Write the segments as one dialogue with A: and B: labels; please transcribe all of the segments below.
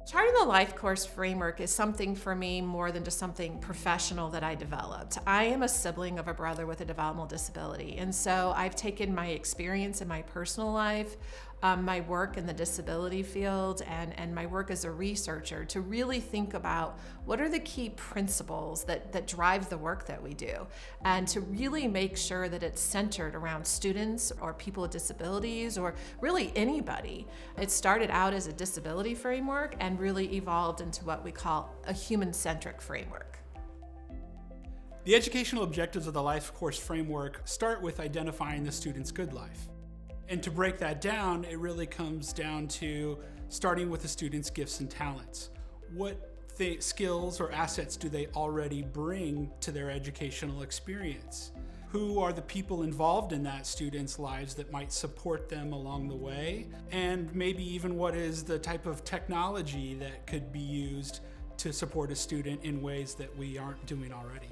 A: Charting the LifeCourse framework is something for me more than just something professional that I developed. I am a sibling of a brother with a developmental disability, and so I've taken my experience in my personal life, my work in the disability field, and my work as a researcher to really think about what are the key principles that drive the work that we do, and to really make sure that it's centered around students or people with disabilities or really anybody. It started out as a disability framework and really evolved into what we call a human-centric framework.
B: The educational objectives of the LifeCourse framework start with identifying the student's good life. And to break that down, it really comes down to starting with the student's gifts and talents. What skills or assets do they already bring to their educational experience? Who are the people involved in that student's lives that might support them along the way? And maybe even what is the type of technology that could be used to support a student in ways that we aren't doing already?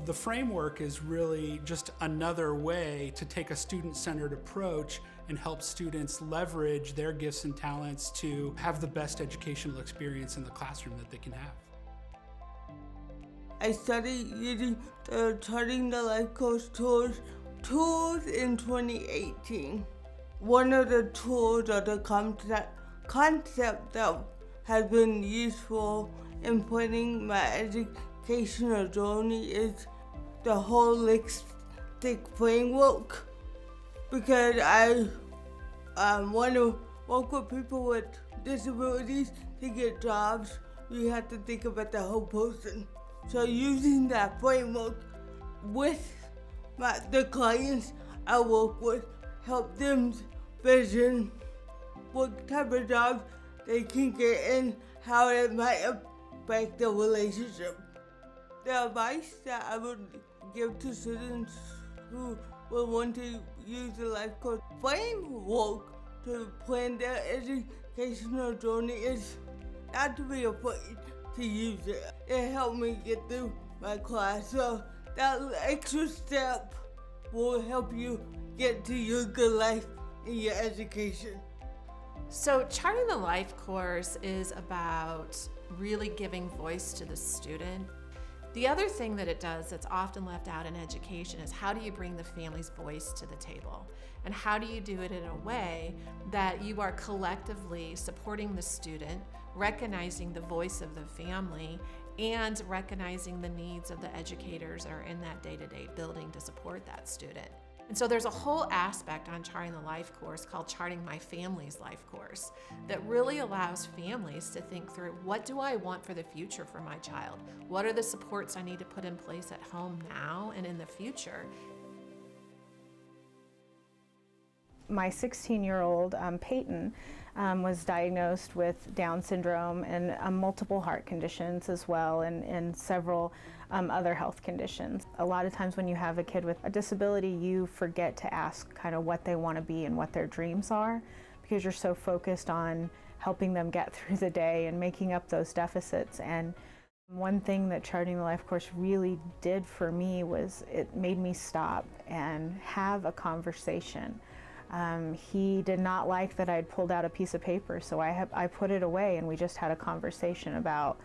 B: The framework is really just another way to take a student-centered approach and help students leverage their gifts and talents to have the best educational experience in the classroom that they can have.
C: I started using the Charting the LifeCourse tools in 2018. One of the tools or the concept that has been useful in planning my educational journey is the holistic framework, because I want to work with people with disabilities. To get jobs, you have to think about the whole person. So using that framework with the clients I work with, help them vision what type of jobs they can get and how it might affect the relationship. The advice that I would give to students who will want to use the LifeCourse framework to plan their educational journey is not to be afraid to use it. It helped me get through my class, so that extra step will help you get to your good life in your education.
A: So Charting the LifeCourse is about really giving voice to the student. The other thing that it does that's often left out in education is how do you bring the family's voice to the table? And how do you do it in a way that you are collectively supporting the student, recognizing the voice of the family, and recognizing the needs of the educators that are in that day-to-day building to support that student. And so there's a whole aspect on Charting the LifeCourse called Charting My Family's LifeCourse that really allows families to think through, what do I want for the future for my child? What are the supports I need to put in place at home now and in the future?
D: My 16-year-old Peyton was diagnosed with Down syndrome and multiple heart conditions as well, and several other health conditions. A lot of times when you have a kid with a disability, you forget to ask kind of what they want to be and what their dreams are, because you're so focused on helping them get through the day and making up those deficits. And one thing that Charting the LifeCourse really did for me was it made me stop and have a conversation. He did not like that I'd pulled out a piece of paper, so I put it away and we just had a conversation about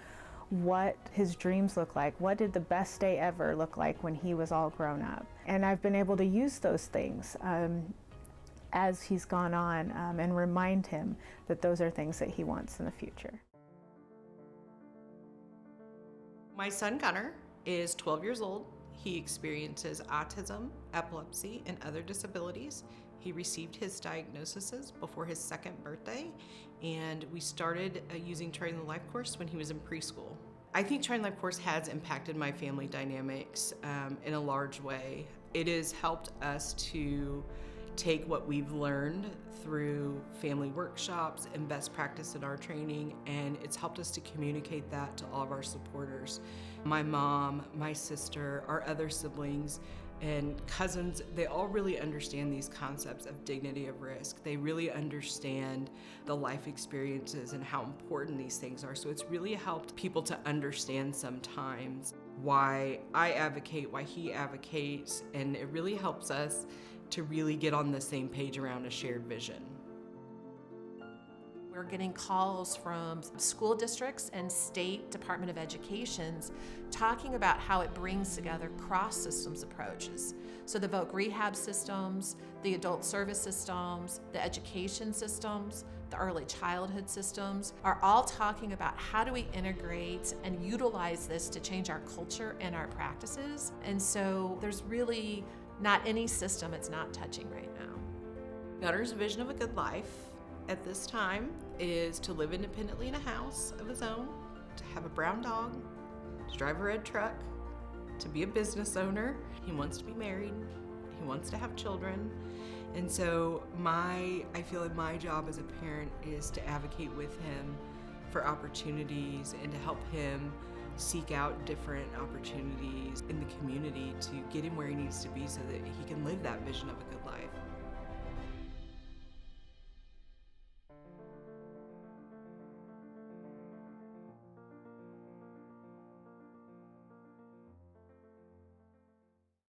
D: what his dreams look like. What did the best day ever look like when he was all grown up? And I've been able to use those things as he's gone on and remind him that those are things that he wants in the future.
E: My son Gunnar is 12 years old. He experiences autism, epilepsy, and other disabilities. He received his diagnoses before his 2nd birthday, and we started using Charting the LifeCourse when he was in preschool. I think Charting the LifeCourse has impacted my family dynamics in a large way. It has helped us to take what we've learned through family workshops and best practice in our training, and it's helped us to communicate that to all of our supporters. My mom, my sister, our other siblings, and cousins, they all really understand these concepts of dignity of risk. They really understand the life experiences and how important these things are. So it's really helped people to understand sometimes why I advocate, why he advocates, and it really helps us to really get on the same page around a shared vision.
A: We're getting calls from school districts and state Department of Educations talking about how it brings together cross-systems approaches. So the voc rehab systems, the adult service systems, the education systems, the early childhood systems are all talking about how do we integrate and utilize this to change our culture and our practices. And so there's really not any system it's not touching right now.
E: Gunner's vision of a good life at this time is to live independently in a house of his own, to have a brown dog, to drive a red truck, to be a business owner. He wants to be married. He wants to have children. And so I feel like my job as a parent is to advocate with him for opportunities and to help him seek out different opportunities in the community to get him where he needs to be so that he can live that vision of a good life.